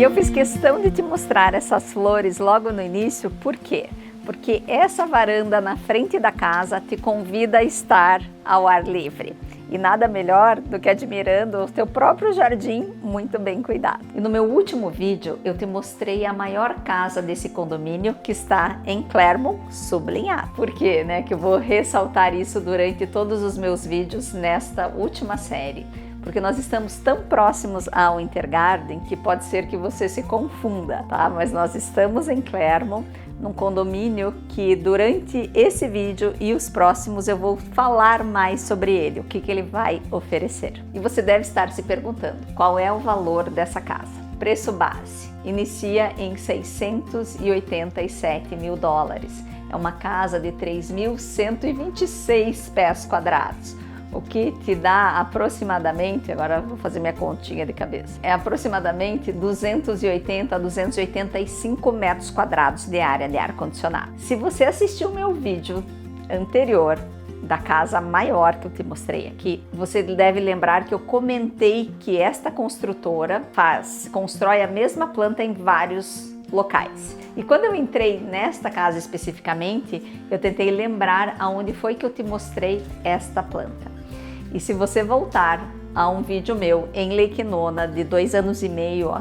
eu fiz questão de te mostrar essas flores logo no início, por quê? Porque essa varanda na frente da casa te convida a estar ao ar livre. E nada melhor do que admirando o teu próprio jardim muito bem cuidado. E no meu último vídeo eu te mostrei a maior casa desse condomínio, que está em Claremont, sublinhado. Por quê, né? Que eu vou ressaltar isso durante todos os meus vídeos nesta última série. Porque nós estamos tão próximos ao Intergarden que pode ser que você se confunda, tá? Mas nós estamos em Claremont, num condomínio que durante esse vídeo e os próximos eu vou falar mais sobre ele, o que ele vai oferecer. E você deve estar se perguntando, qual é o valor dessa casa? Preço base, inicia em 687 mil dólares. É uma casa de 3.126 pés quadrados. O que te dá aproximadamente, agora eu vou fazer minha continha de cabeça, é aproximadamente 280 a 285 metros quadrados de área de ar-condicionado. Se você assistiu o meu vídeo anterior da casa maior que eu te mostrei aqui, você deve lembrar que eu comentei que esta construtora constrói a mesma planta em vários locais. E quando eu entrei nesta casa especificamente, eu tentei lembrar aonde foi que eu te mostrei esta planta. E se você voltar a um vídeo meu em Lake Nona de 2 anos e meio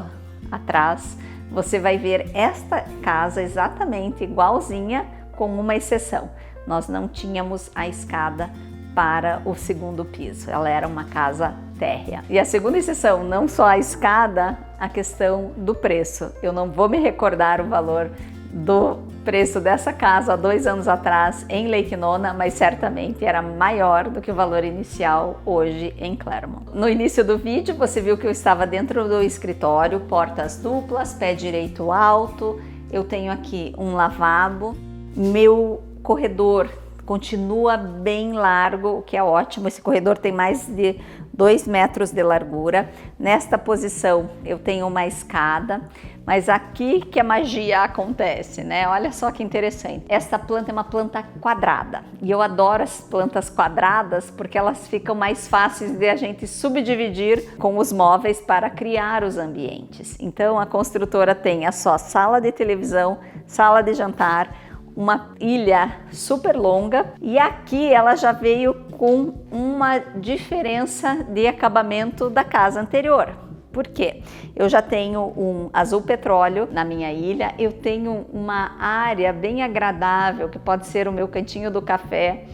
atrás, você vai ver esta casa exatamente igualzinha, com uma exceção. Nós não tínhamos a escada para o segundo piso, ela era uma casa térrea. E a segunda exceção, não só a escada, a questão do preço. Eu não vou me recordar o valor do preço dessa casa há 2 anos atrás em Lake Nona, mas certamente era maior do que o valor inicial hoje em Claremont. No início do vídeo você viu que eu estava dentro do escritório, portas duplas, pé direito alto, eu tenho aqui um lavabo, meu corredor continua bem largo, o que é ótimo. Esse corredor tem mais de 2 metros de largura. Nesta posição eu tenho uma escada, mas aqui que a magia acontece, né? Olha só que interessante. Esta planta é uma planta quadrada e eu adoro as plantas quadradas porque elas ficam mais fáceis de a gente subdividir com os móveis para criar os ambientes. Então a construtora tem a sua sala de televisão, sala de jantar, uma ilha super longa, e aqui ela já veio com uma diferença de acabamento da casa anterior. Por quê? Eu já tenho um azul petróleo na minha ilha, eu tenho uma área bem agradável, que pode ser o meu cantinho do café,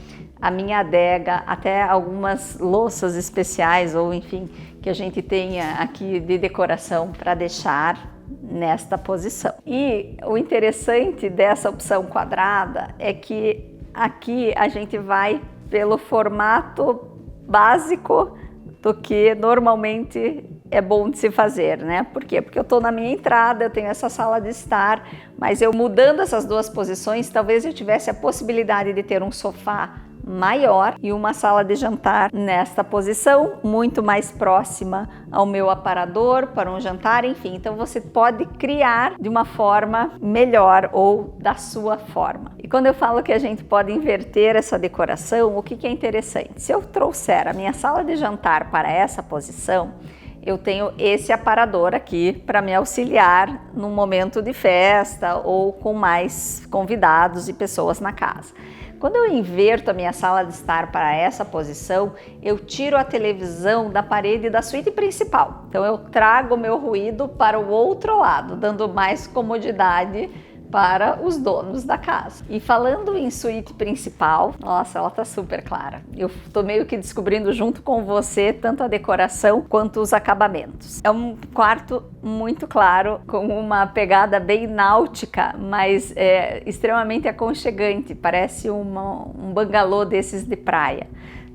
a minha adega, até algumas louças especiais, ou enfim, que a gente tenha aqui de decoração para deixar nesta posição. E o interessante dessa opção quadrada é que aqui a gente vai pelo formato básico do que normalmente é bom de se fazer, né? Por quê? Porque eu estou na minha entrada, eu tenho essa sala de estar, mas eu mudando essas duas posições, talvez eu tivesse a possibilidade de ter um sofá maior e uma sala de jantar nesta posição, muito mais próxima ao meu aparador para um jantar, enfim. Então você pode criar de uma forma melhor ou da sua forma. E quando eu falo que a gente pode inverter essa decoração, o que é interessante? Se eu trouxer a minha sala de jantar para essa posição, eu tenho esse aparador aqui para me auxiliar num momento de festa ou com mais convidados e pessoas na casa. Quando eu inverto a minha sala de estar para essa posição, eu tiro a televisão da parede da suíte principal. Então eu trago o meu ruído para o outro lado, dando mais comodidade para os donos da casa. E falando em suíte principal, nossa, ela tá super clara. Eu tô meio que descobrindo junto com você tanto a decoração quanto os acabamentos. É um quarto muito claro, com uma pegada bem náutica, mas é extremamente aconchegante, parece um bangalô desses de praia.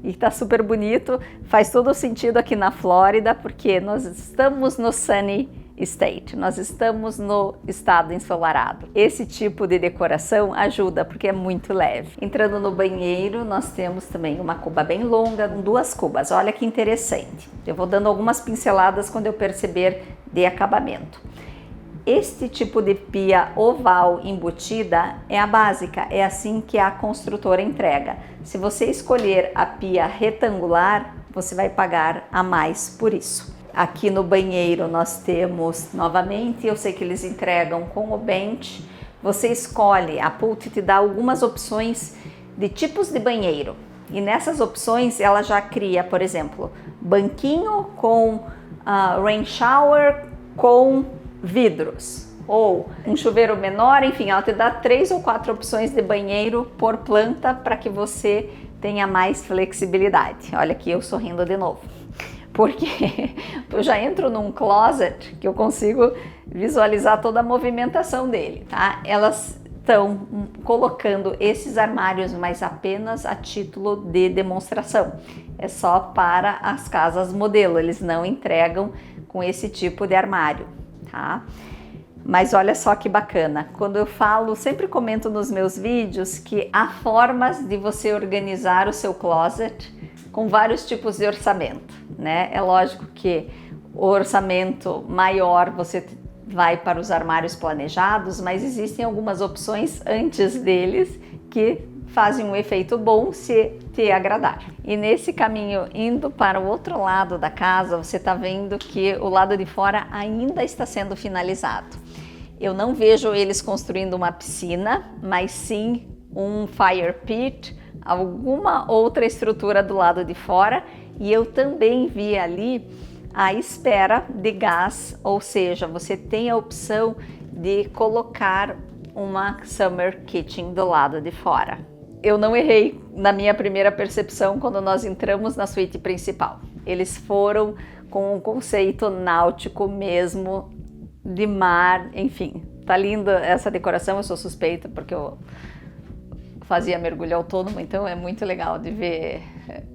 E tá super bonito, faz todo sentido aqui na Flórida, porque nós estamos no Sunny State, nós estamos no estado ensolarado. Esse tipo de decoração ajuda porque é muito leve. Entrando no banheiro, nós temos também uma cuba bem longa, 2 cubas. Olha que interessante. Eu vou dando algumas pinceladas quando eu perceber de acabamento. Este tipo de pia oval embutida é a básica, é assim que a construtora entrega. Se você escolher a pia retangular, você vai pagar a mais por isso. Aqui no banheiro nós temos, novamente, eu sei que eles entregam com o bench. Você escolhe, a Pult te dá algumas opções de tipos de banheiro. E nessas opções ela já cria, por exemplo, banquinho com rain shower com vidros. Ou um chuveiro menor, enfim, ela te dá 3 ou 4 opções de banheiro por planta para que você tenha mais flexibilidade. Olha aqui eu sorrindo de novo. Porque eu já entro num closet que eu consigo visualizar toda a movimentação dele, tá? Elas estão colocando esses armários, mas apenas a título de demonstração. É só para as casas modelo, eles não entregam com esse tipo de armário, tá? Mas olha só que bacana, quando eu falo, sempre comento nos meus vídeos que há formas de você organizar o seu closet com vários tipos de orçamento, né? É lógico que o orçamento maior você vai para os armários planejados, mas existem algumas opções antes deles que fazem um efeito bom se te agradar. E nesse caminho indo para o outro lado da casa, você está vendo que o lado de fora ainda está sendo finalizado. Eu não vejo eles construindo uma piscina, mas sim um fire pit, alguma outra estrutura do lado de fora, e eu também vi ali a espera de gás, ou seja, você tem a opção de colocar uma summer kitchen do lado de fora. Eu não errei na minha primeira percepção quando nós entramos na suíte principal. Eles foram com um conceito náutico mesmo, de mar, enfim. Tá linda essa decoração, eu sou suspeita porque eu fazia mergulho autônomo, então é muito legal de ver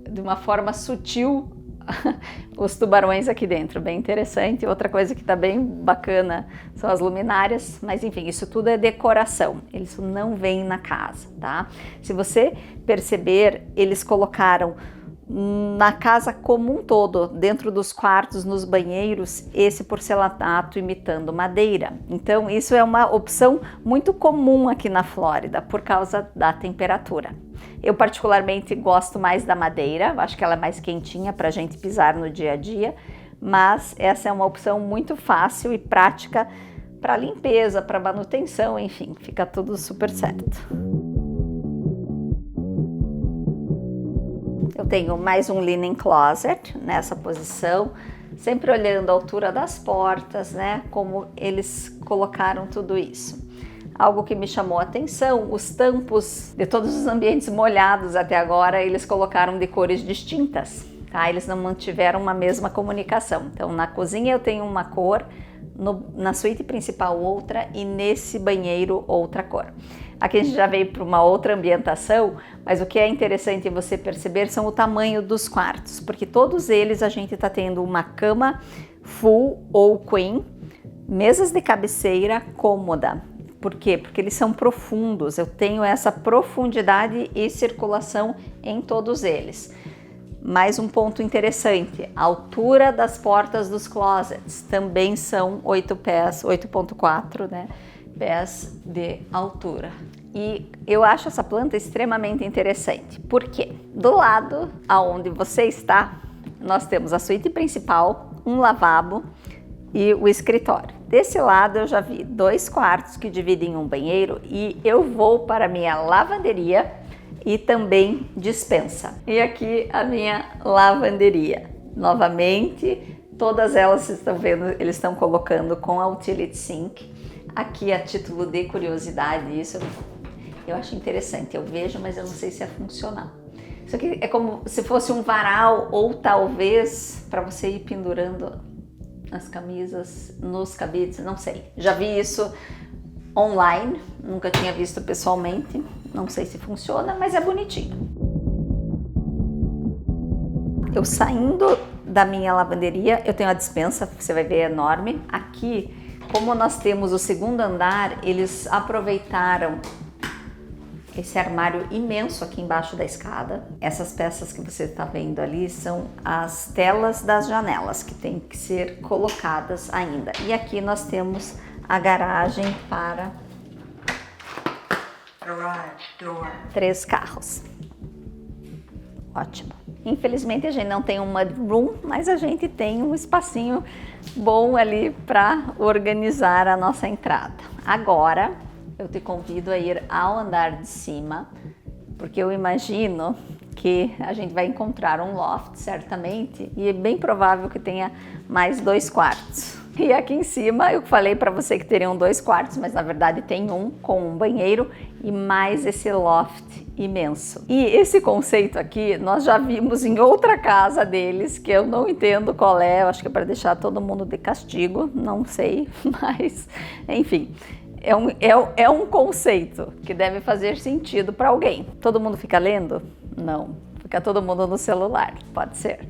de uma forma sutil os tubarões aqui dentro, bem interessante. Outra coisa que tá bem bacana são as luminárias, mas enfim, isso tudo é decoração, isso não vem na casa, tá? Se você perceber, eles colocaram na casa como um todo, dentro dos quartos, nos banheiros, esse porcelanato imitando madeira. Então isso é uma opção muito comum aqui na Flórida por causa da temperatura. Eu particularmente gosto mais da madeira, acho que ela é mais quentinha para a gente pisar no dia a dia, mas essa é uma opção muito fácil e prática para limpeza, para manutenção, enfim, fica tudo super certo. Eu tenho mais um linen closet nessa posição, sempre olhando a altura das portas, né, como eles colocaram tudo isso. Algo que me chamou a atenção, os tampos de todos os ambientes molhados até agora, eles colocaram de cores distintas, tá? Eles não mantiveram uma mesma comunicação. Então na cozinha eu tenho uma cor, na suíte principal outra e nesse banheiro outra cor. Aqui a gente já veio para uma outra ambientação, mas o que é interessante você perceber são o tamanho dos quartos, porque todos eles a gente está tendo uma cama full ou queen, mesas de cabeceira cômoda. Por quê? Porque eles são profundos, eu tenho essa profundidade e circulação em todos eles. Mais um ponto interessante, a altura das portas dos closets também são 8 pés, 8.4, né, pés de altura. E eu acho essa planta extremamente interessante, porque do lado aonde você está, nós temos a suíte principal, um lavabo e o escritório. Desse lado eu já vi 2 quartos que dividem um banheiro e eu vou para a minha lavanderia e também despensa. E aqui a minha lavanderia. Novamente, todas elas vocês estão vendo, eles estão colocando com a utility sink. Aqui a título de curiosidade, isso eu acho interessante. Eu vejo, mas eu não sei se é funcional. Isso aqui é como se fosse um varal ou talvez para você ir pendurando as camisas nos cabides, não sei. Já vi isso online, nunca tinha visto pessoalmente, não sei se funciona, mas é bonitinho. Eu saindo da minha lavanderia, eu tenho a despensa, você vai ver, é enorme. Aqui, como nós temos o segundo andar, eles aproveitaram esse armário imenso aqui embaixo da escada. Essas peças que você está vendo ali são as telas das janelas que tem que ser colocadas ainda. E aqui nós temos a garagem para 3 carros. Ótimo. Infelizmente a gente não tem um mudroom, mas a gente tem um espacinho bom ali para organizar a nossa entrada. Agora eu te convido a ir ao andar de cima, porque eu imagino que a gente vai encontrar um loft, certamente, e é bem provável que tenha mais 2 quartos. E aqui em cima eu falei para você que teriam 2 quartos, mas na verdade tem um com um banheiro e mais esse loft imenso. E esse conceito aqui nós já vimos em outra casa deles, que eu não entendo qual é, eu acho que é para deixar todo mundo de castigo, não sei, mas enfim. É um conceito que deve fazer sentido para alguém. Todo mundo fica lendo? Não. Fica todo mundo no celular, pode ser.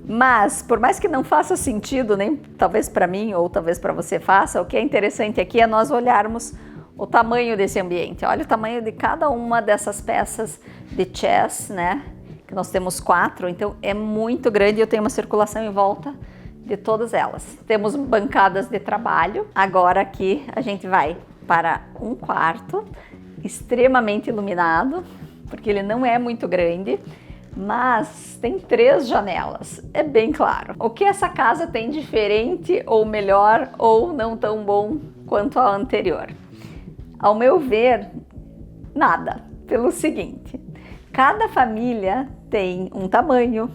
Mas, por mais que não faça sentido, nem talvez para mim ou talvez para você faça, o que é interessante aqui é nós olharmos o tamanho desse ambiente. Olha o tamanho de cada uma dessas peças de chess, né? Que nós temos 4, então é muito grande e eu tenho uma circulação em volta de todas elas. Temos bancadas de trabalho. Agora aqui a gente vai para um quarto extremamente iluminado, porque ele não é muito grande, mas tem 3 janelas, é bem claro. O que essa casa tem diferente ou melhor ou não tão bom quanto a anterior? Ao meu ver, nada, pelo seguinte: cada família tem um tamanho,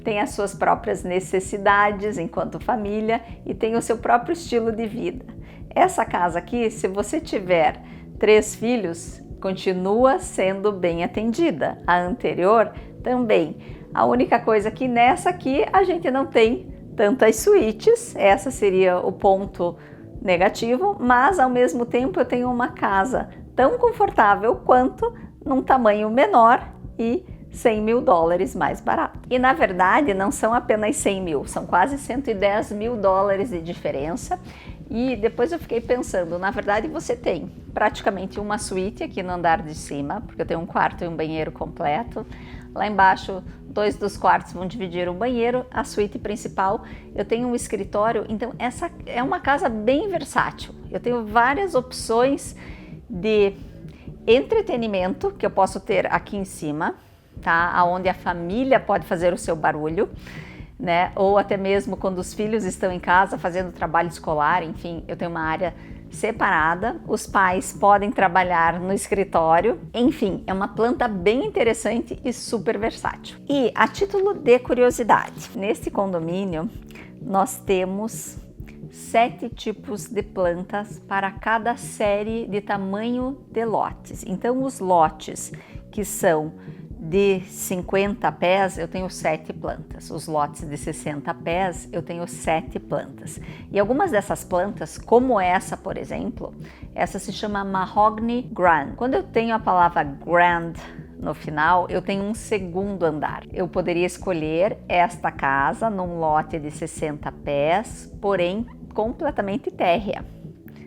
tem as suas próprias necessidades enquanto família e tem o seu próprio estilo de vida. Essa casa aqui, se você tiver 3 filhos, continua sendo bem atendida. A anterior também. A única coisa que nessa aqui a gente não tem tantas suítes, essa seria o ponto negativo, mas ao mesmo tempo eu tenho uma casa tão confortável quanto num tamanho menor e $100 mil mais barato. E na verdade não são apenas 100 mil, são quase $110 mil de diferença. E depois eu fiquei pensando, na verdade você tem praticamente uma suíte aqui no andar de cima, porque eu tenho um quarto e um banheiro completo. Lá embaixo, 2 dos quartos vão dividir o banheiro, a suíte principal. Eu tenho um escritório, então essa é uma casa bem versátil. Eu tenho várias opções de entretenimento que eu posso ter aqui em cima, tá? Onde a família pode fazer o seu barulho, né? Ou até mesmo quando os filhos estão em casa fazendo trabalho escolar, enfim, eu tenho uma área separada. Os pais podem trabalhar no escritório. Enfim, é uma planta bem interessante e super versátil. E a título de curiosidade, neste condomínio nós temos 7 tipos de plantas para cada série de tamanho de lotes. Então, os lotes que são de 50 pés, eu tenho 7 plantas. Os lotes de 60 pés, eu tenho 7 plantas. E algumas dessas plantas, como essa, por exemplo, essa se chama Mahogany Grand. Quando eu tenho a palavra Grand no final, eu tenho um segundo andar. Eu poderia escolher esta casa num lote de 60 pés, porém completamente térrea,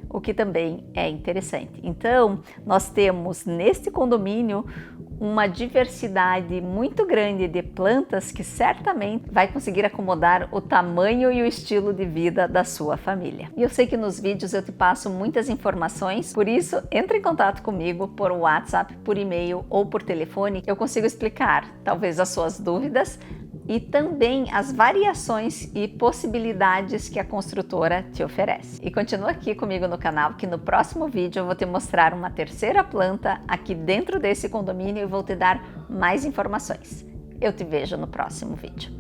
o que também é interessante. Então, nós temos neste condomínio uma diversidade muito grande de plantas que certamente vai conseguir acomodar o tamanho e o estilo de vida da sua família. E eu sei que nos vídeos eu te passo muitas informações, por isso entre em contato comigo por WhatsApp, por e-mail ou por telefone. Eu consigo explicar talvez as suas dúvidas e também as variações e possibilidades que a construtora te oferece. E continua aqui comigo no canal, que no próximo vídeo eu vou te mostrar uma terceira planta aqui dentro desse condomínio e vou te dar mais informações. Eu te vejo no próximo vídeo.